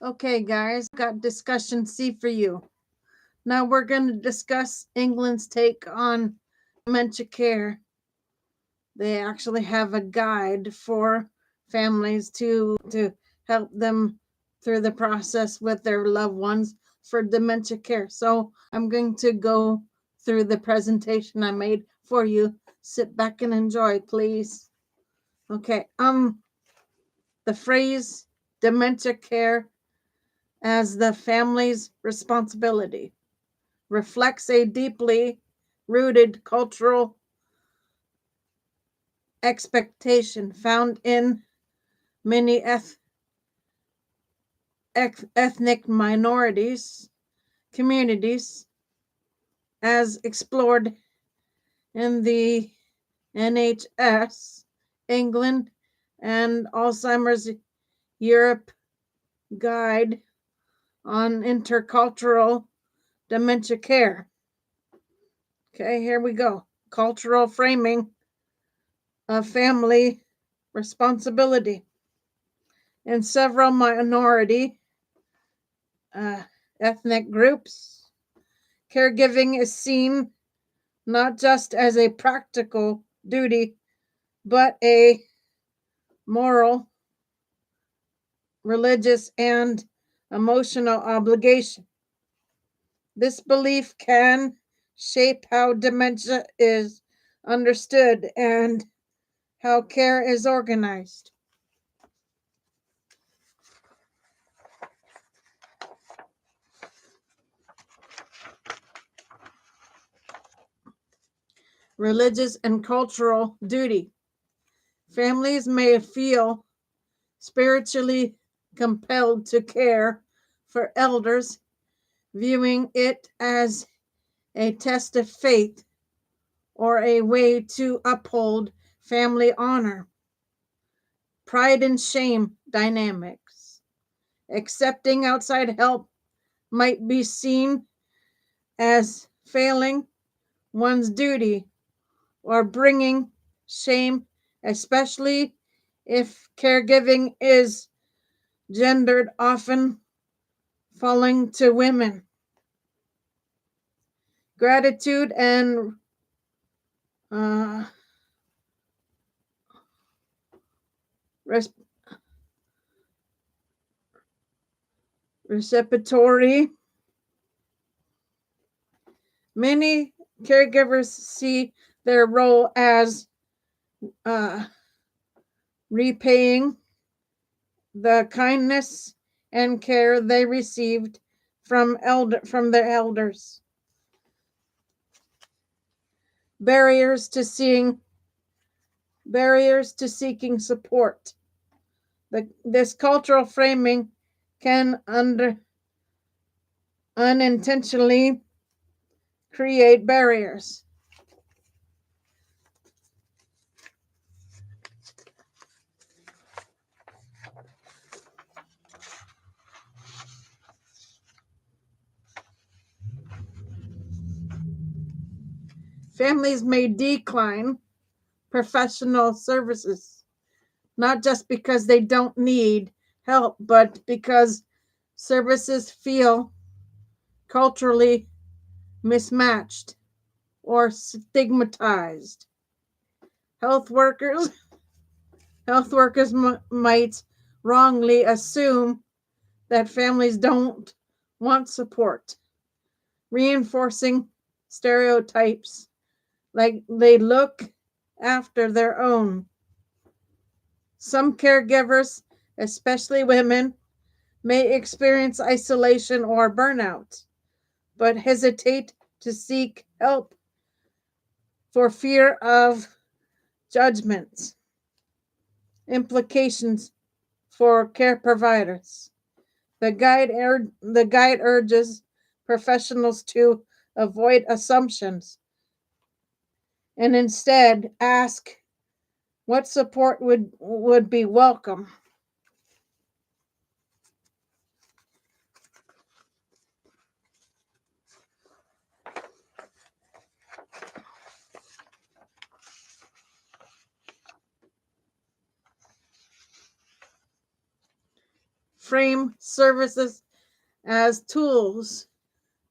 Okay, guys, got discussion C for you. Now we're going to discuss England's take on dementia care. They actually have a guide for families to help them through the process with their loved ones for dementia care. So I'm going to go through the presentation I made for you. Sit back and enjoy, please. Okay, the phrase dementia care as the family's responsibility reflects a deeply rooted cultural expectation found in many ethnic minorities communities, as explored in the NHS England and Alzheimer's Europe guide on intercultural dementia care. Okay, here we go. Cultural framing of family responsibility. In several minority ethnic groups, caregiving is seen not just as a practical duty, but a moral, religious, and emotional obligation. This belief can shape how dementia is understood and how care is organized. Religious and cultural duty. Families may feel spiritually compelled to care for elders, viewing it as a test of faith or a way to uphold family honor. Pride and shame dynamics. Accepting outside help might be seen as failing one's duty or bringing shame, especially if caregiving is gendered, often falling to women. Gratitude and reciprocity. Many caregivers see their role as repaying the kindness and care they received from their elders. Barriers to seeking support. This cultural framing can unintentionally create barriers. Families may decline professional services, not just because they don't need help, but because services feel culturally mismatched or stigmatized. Health workers might wrongly assume that families don't want support, reinforcing stereotypes like they look after their own. Some caregivers, especially women, may experience isolation or burnout, but hesitate to seek help for fear of judgment. Implications for care providers. The guide urges professionals to avoid assumptions and instead ask what support would be welcome. frame services as tools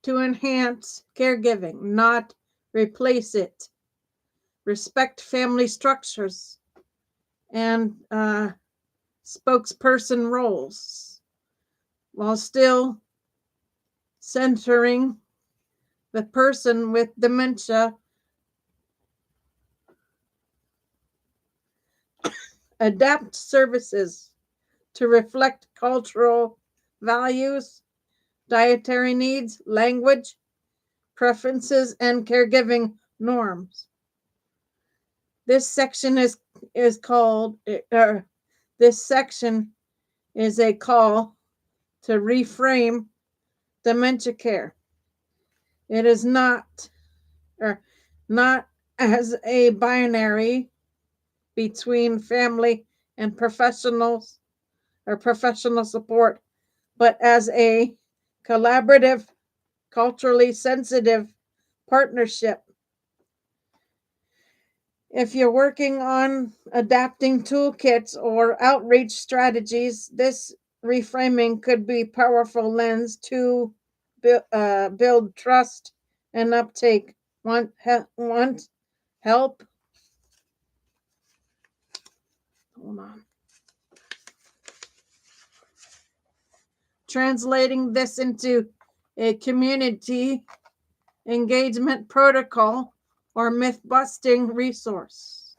to enhance caregiving, not replace it. Respect family structures and spokesperson roles while still centering the person with dementia. Adapt services to reflect cultural values, dietary needs, language preferences, and caregiving norms. This section is called this section is a call to reframe dementia care. It is not as a binary between family and professionals or professional support, but as a collaborative, culturally sensitive partnership. If you're working on adapting toolkits or outreach strategies, this reframing could be a powerful lens to build trust and uptake. Want help? Hold on. Translating this into a community engagement protocol or myth-busting resource.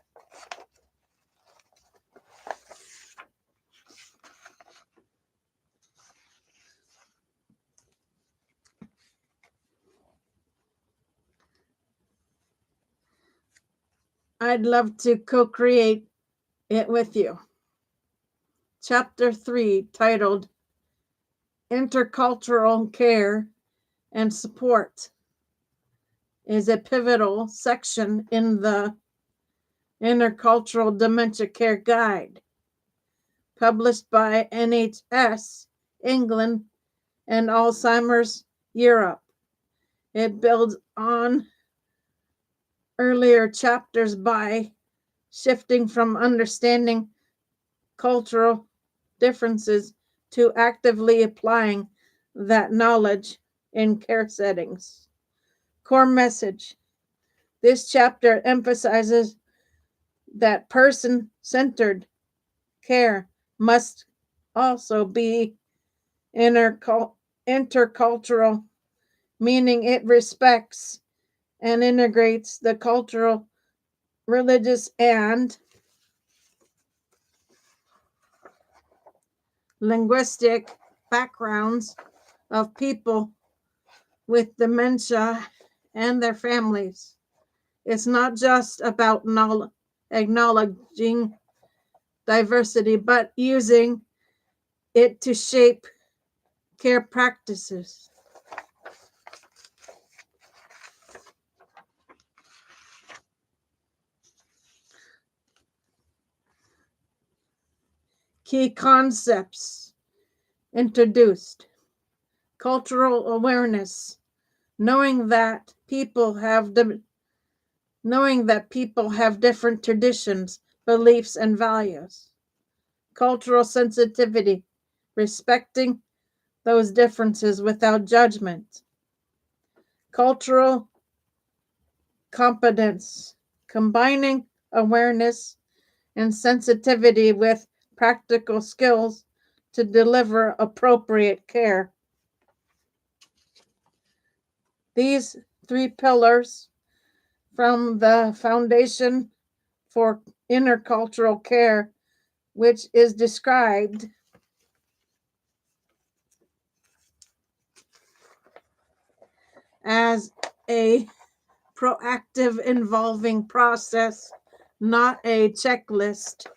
I'd love to co-create it with you. Chapter 3, titled Intercultural Care and Support, is a pivotal section in the Intercultural Dementia Care Guide, published by NHS England and Alzheimer's Europe. It builds on earlier chapters by shifting from understanding cultural differences to actively applying that knowledge in care settings. Core message. This chapter emphasizes that person-centered care must also be intercultural, meaning it respects and integrates the cultural, religious, and linguistic backgrounds of people with dementia and their families. It's not just about acknowledging diversity, but using it to shape care practices. Key concepts introduced. Cultural awareness, knowing that people have different traditions, beliefs, and values. Cultural sensitivity, respecting those differences without judgment. Cultural competence, combining awareness and sensitivity with practical skills to deliver appropriate care. These 3 pillars from the foundation for intercultural care, which is described as a proactive involving process, not a checklist.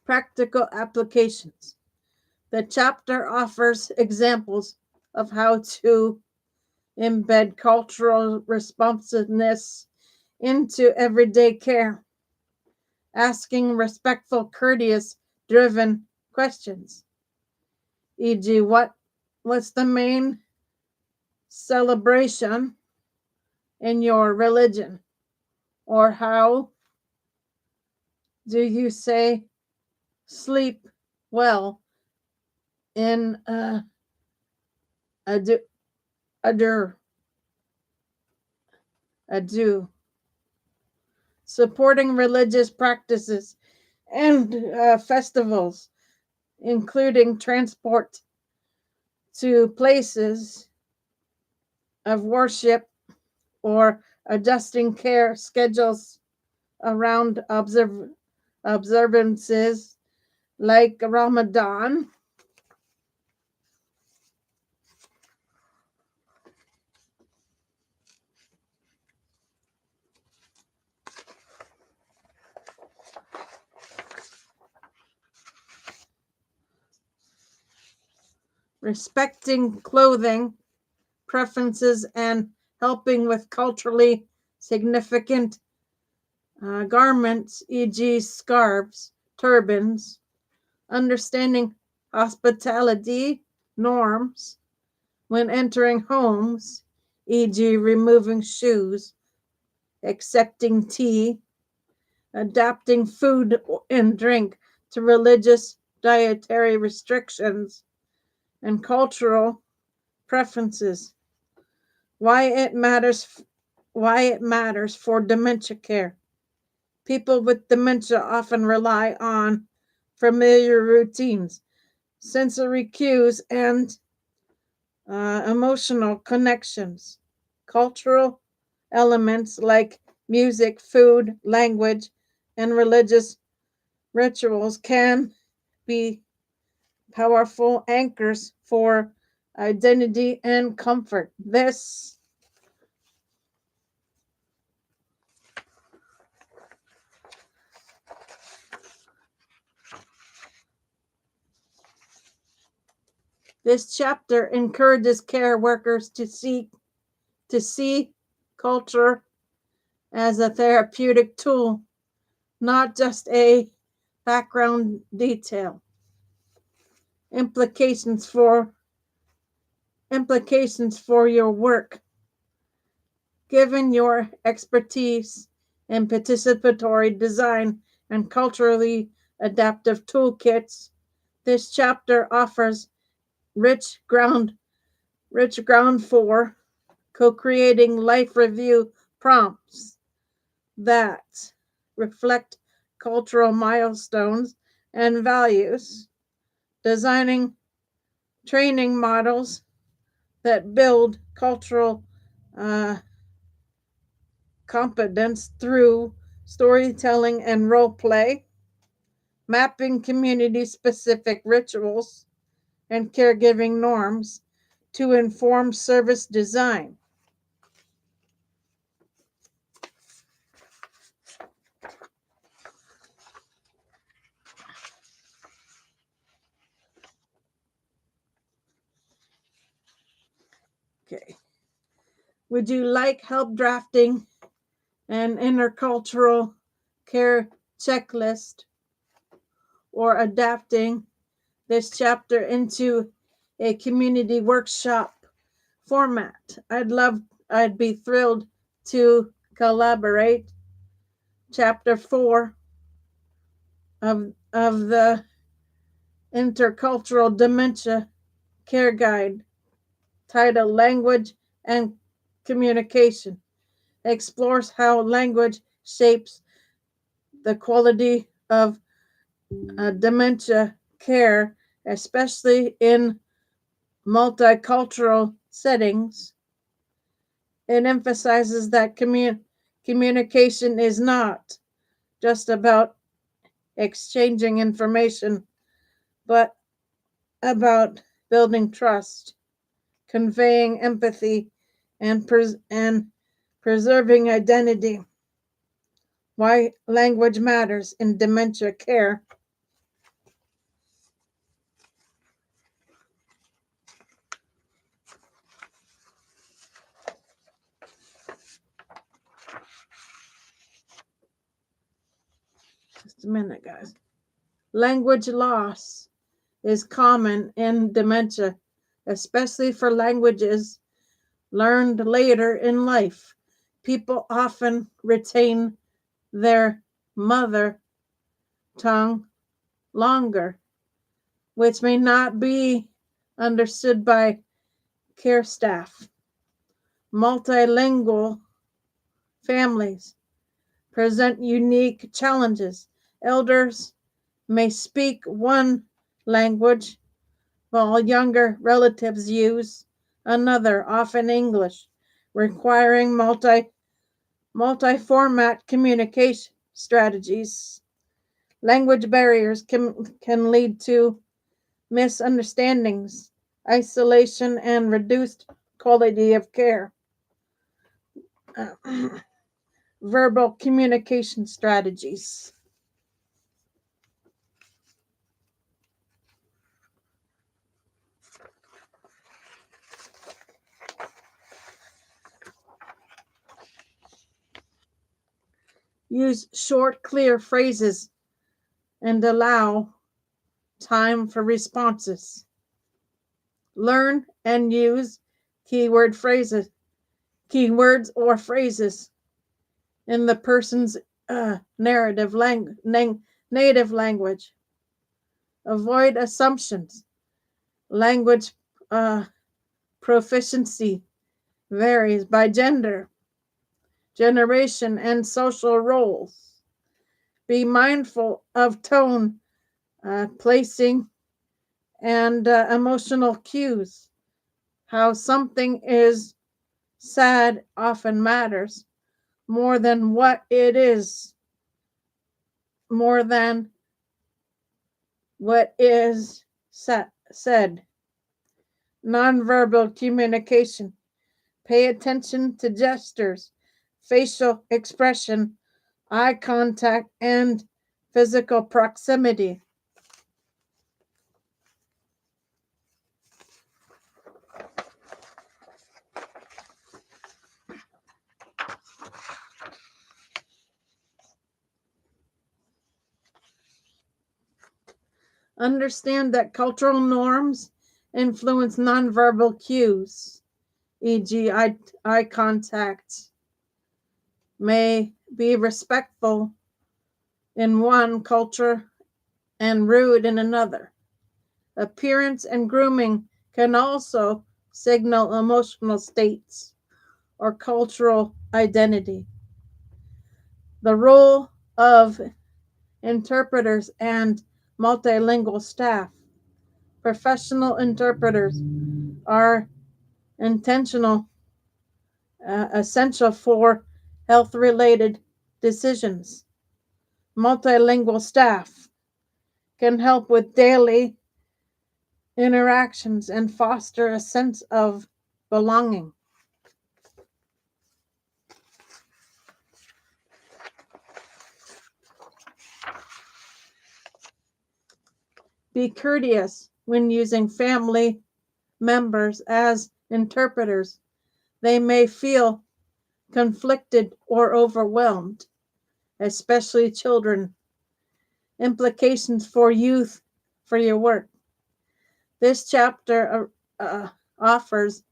Practical applications. The chapter offers examples of how to embed cultural responsiveness into everyday care, asking respectful, courteous, driven questions, e.g., what's the main celebration in your religion? Or how do you say sleep well in adu, adur, adu? Supporting religious practices and festivals, including transport to places of worship or adjusting care schedules around observances like Ramadan. Respecting clothing preferences and helping with culturally significant garments, e.g., scarves, turbans, understanding hospitality norms when entering homes, e.g., removing shoes, accepting tea, adapting food and drink to religious dietary restrictions and cultural preferences. Why it matters for dementia care. People with dementia often rely on familiar routines, sensory cues, and emotional connections. Cultural elements like music, food, language, and religious rituals can be powerful anchors for identity and comfort. This chapter encourages care workers to see culture as a therapeutic tool, not just a background detail. Implications for your work. Given your expertise in participatory design and culturally adaptive toolkits, this chapter offers rich ground for co-creating life review prompts that reflect cultural milestones and values, designing training models that build cultural competence through storytelling and role play, mapping community specific rituals and caregiving norms to inform service design. Okay. Would you like help drafting an intercultural care checklist or adapting this chapter into a community workshop format? I'd be thrilled to collaborate. Chapter 4 of the Intercultural Dementia Care Guide, titled Language and Communication, explores how language shapes the quality of dementia care, especially in multicultural settings. It emphasizes that communication is not just about exchanging information, but about building trust, conveying empathy, and preserving identity. Why language matters in dementia care. Just a minute, guys. Language loss is common in dementia, especially for languages learned later in life. People often retain their mother tongue longer, which may not be understood by care staff. Multilingual families present unique challenges. Elders may speak one language while younger relatives use another, often English, requiring multi-format communication strategies. Language barriers can lead to misunderstandings, isolation, and reduced quality of care. Verbal communication strategies. Use short, clear phrases and allow time for responses. Learn and use keyword phrases, keywords or phrases in the person's native language. Avoid assumptions. Language proficiency varies by gender, generation, and social roles. Be mindful of tone, placing, and emotional cues. How something is said often matters more than what it is, more than what is said. Nonverbal communication. Pay attention to gestures, facial expression, eye contact, and physical proximity. Understand that cultural norms influence nonverbal cues, e.g., eye contact may be respectful in one culture and rude in another. Appearance and grooming can also signal emotional states or cultural identity. The role of interpreters and multilingual staff. Professional interpreters are essential for health related decisions. Multilingual staff can help with daily interactions and foster a sense of belonging. Be courteous when using family members as interpreters. They may feel conflicted or overwhelmed, especially children. Implications for youth for your work. This chapter offers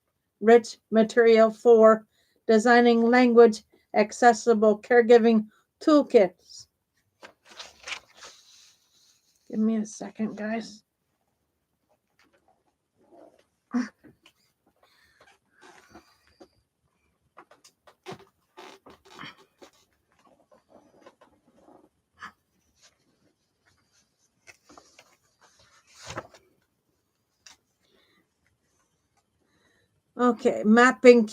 rich material for designing language accessible caregiving toolkits. Give me a second, guys. Okay, mapping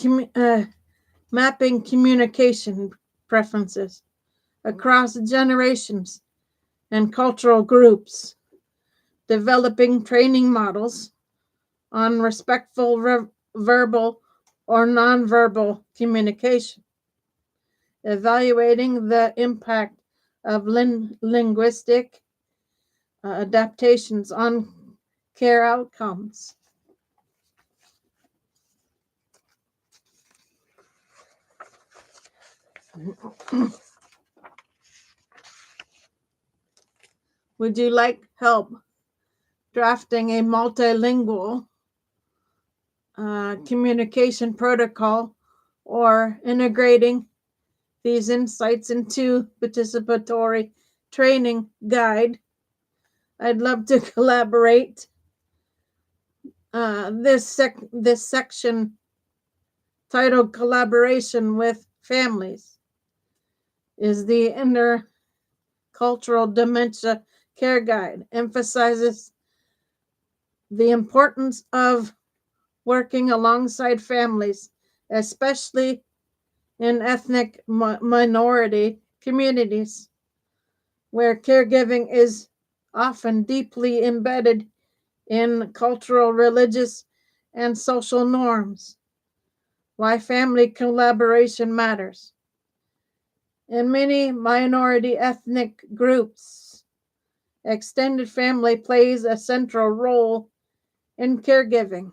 communication preferences across generations and cultural groups, developing training models on respectful verbal or nonverbal communication, evaluating the impact of linguistic adaptations on care outcomes. Would you like help drafting a multilingual communication protocol or integrating these insights into participatory training guide. I'd love to collaborate. This section titled Collaboration with Families is the Intercultural Dementia Care Guide, emphasizes the importance of working alongside families, especially in ethnic minority communities, where caregiving is often deeply embedded in cultural, religious, and social norms. Why family collaboration matters. In many minority ethnic groups, extended family plays a central role in caregiving.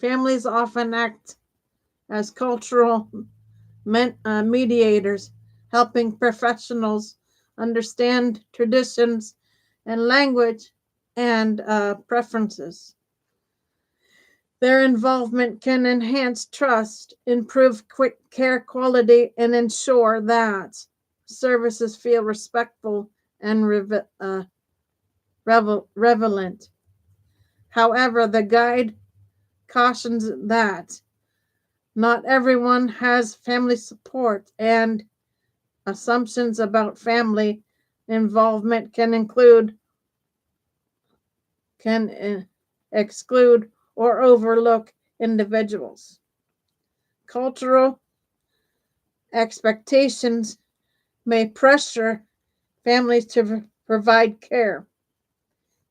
Families often act as cultural mediators, helping professionals understand traditions and language and preferences. Their involvement can enhance trust, improve quick care quality, and ensure that services feel respectful and relevant. However, the guide cautions that not everyone has family support, and assumptions about family involvement can exclude or overlook individuals. Cultural expectations may pressure families to provide care,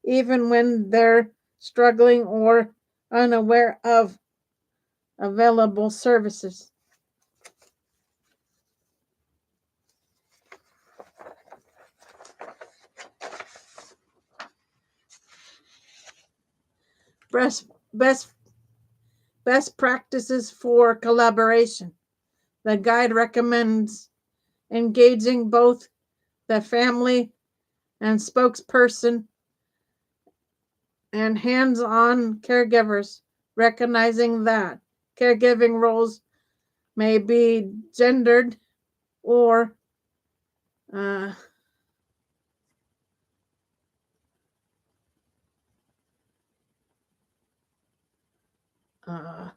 even when they're struggling or unaware of available services. Best, best, best practices for collaboration. The guide recommends engaging both the family and spokesperson and hands-on caregivers, recognizing that caregiving roles may be gendered or uh, uh,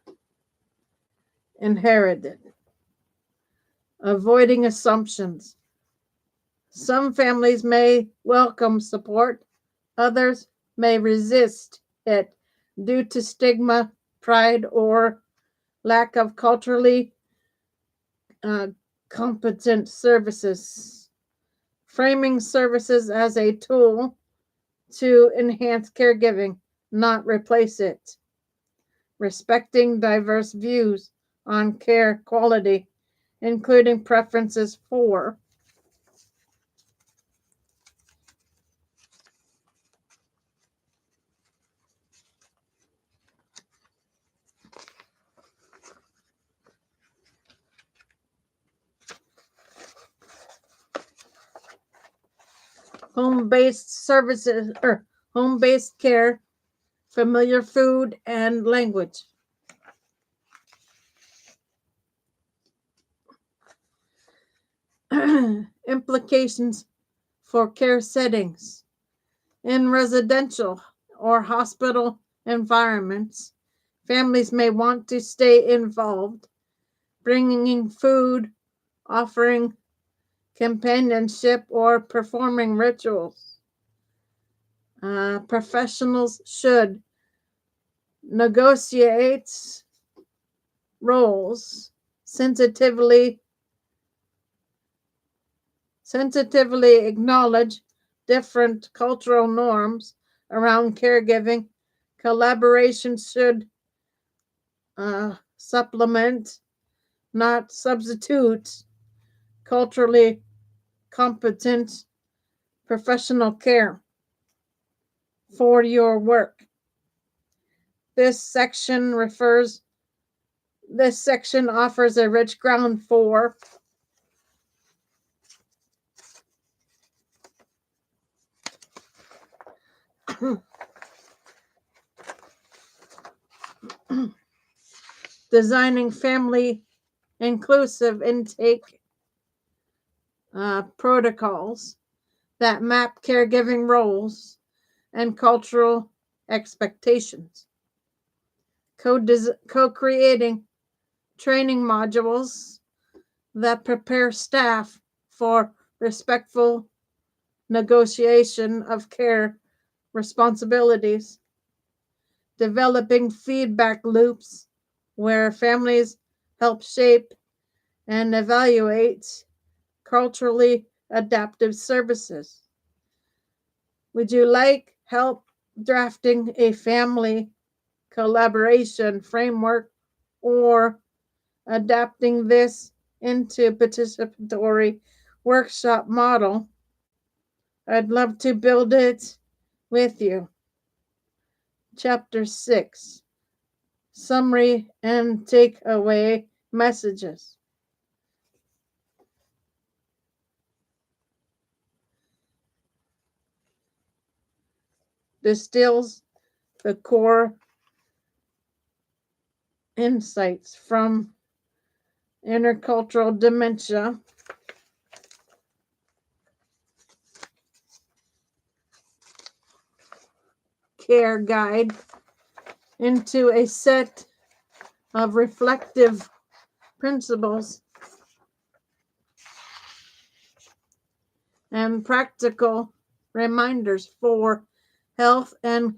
inherited. Avoiding assumptions. Some families may welcome support, others may resist it due to stigma, pride, or lack of culturally uh, competent services. Framing services as a tool to enhance caregiving, not replace it. Respecting diverse views on care quality, including preferences for home-based services or home-based care, familiar food and language. Implications for care settings. In residential or hospital environments, families may want to stay involved, bringing food, offering companionship, or performing rituals. Professionals should negotiate roles sensitively acknowledge different cultural norms around caregiving. Collaboration should supplement, not substitute, culturally competent professional care for your work. This section offers a rich ground for Designing family inclusive intake protocols that map caregiving roles and cultural expectations. Co-creating training modules that prepare staff for respectful negotiation of care responsibilities. Developing feedback loops where families help shape and evaluate culturally adaptive services. Would you like help drafting a family collaboration framework or adapting this into participatory workshop model? I'd love to build it with you. Chapter 6, Summary and Takeaway Messages. Distills the core insights from intercultural dementia care guide into a set of reflective principles and practical reminders for health and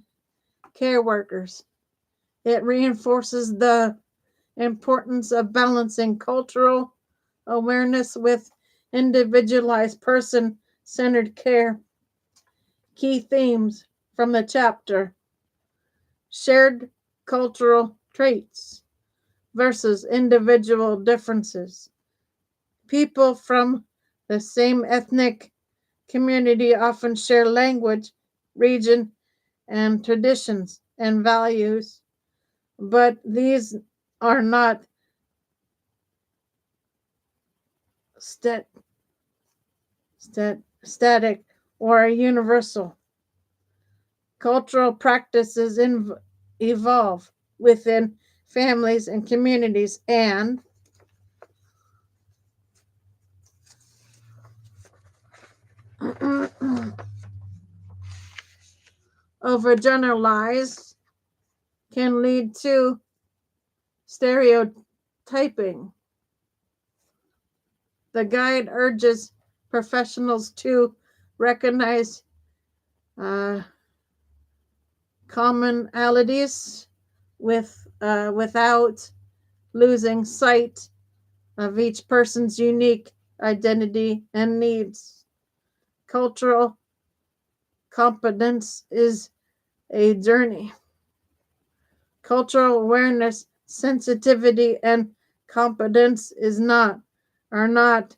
care workers. It reinforces the importance of balancing cultural awareness with individualized person-centered care. Key themes from the chapter: shared cultural traits versus individual differences. People from the same ethnic community often share language, region, and traditions and values, but these are not static or universal. Cultural practices evolve within families and communities, and overgeneralized can lead to stereotyping. The guide urges professionals to recognize commonalities without losing sight of each person's unique identity and needs. Cultural competence is a journey. Cultural awareness, sensitivity, and competence are not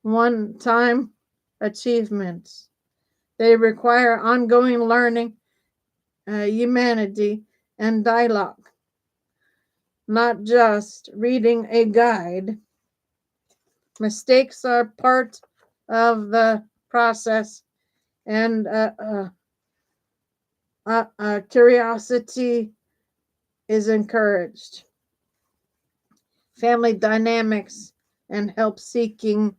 one-time achievements. They require ongoing learning, humanity, and dialogue, not just reading a guide. Mistakes are part of the process, and curiosity is encouraged. Family dynamics and help seeking.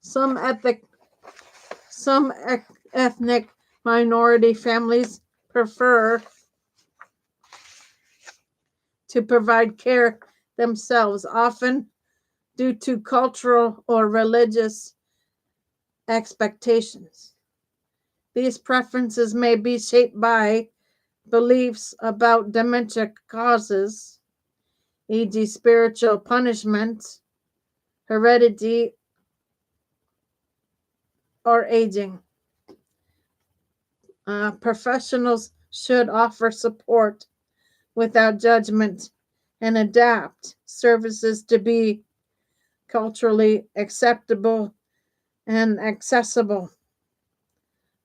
Some ethnic minority families prefer to provide care themselves, often due to cultural or religious expectations. These preferences may be shaped by beliefs about dementia causes, e.g., spiritual punishment, heredity, or aging. Professionals should offer support without judgment and adapt services to be culturally acceptable and accessible.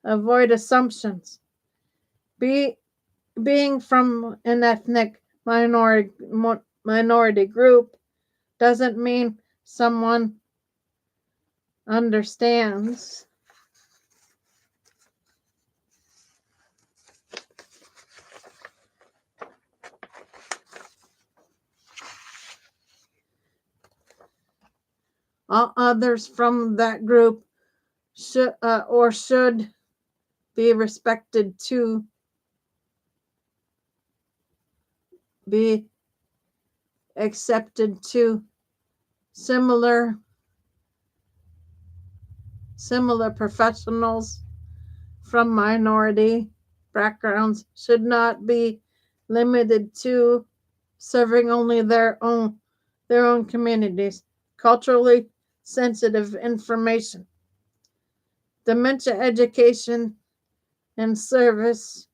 Avoid assumptions. Being from an ethnic minority group doesn't mean someone understands All others from that group should be respected to be accepted to similar professionals from minority backgrounds should not be limited to serving only their own communities. Culturally sensitive information. Dementia education and service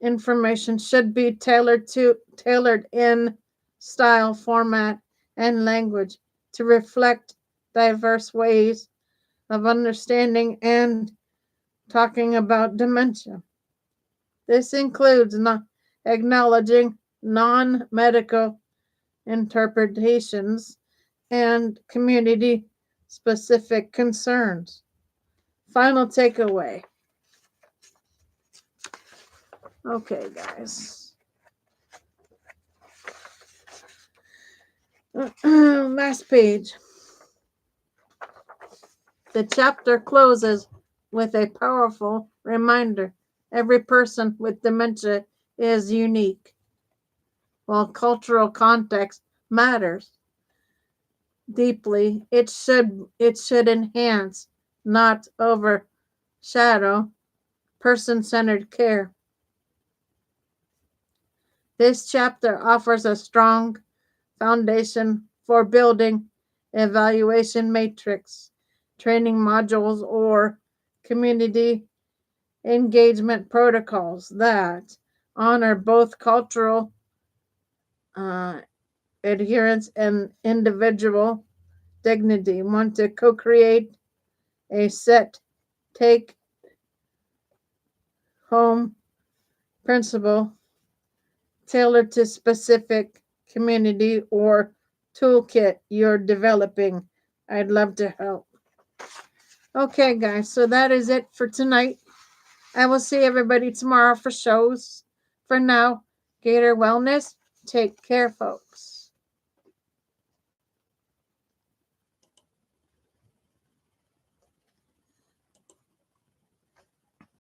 information should be tailored in style, format, and language to reflect diverse ways of understanding and talking about dementia. This includes acknowledging non-medical interpretations and community specific concerns. Final takeaway. Okay, guys. Last page. The chapter closes with a powerful reminder. Every person with dementia is unique. While cultural context matters deeply, it should enhance, not overshadow, person-centered care. This chapter offers a strong foundation for building evaluation matrix, training modules, or community engagement protocols that honor both cultural adherence and individual dignity. Want to co-create a set take home principle tailored to specific community or toolkit you're developing. I'd love to help. Okay, guys, so that is it for tonight. I will see everybody tomorrow for shows. For now, Gator Wellness, take care, folks.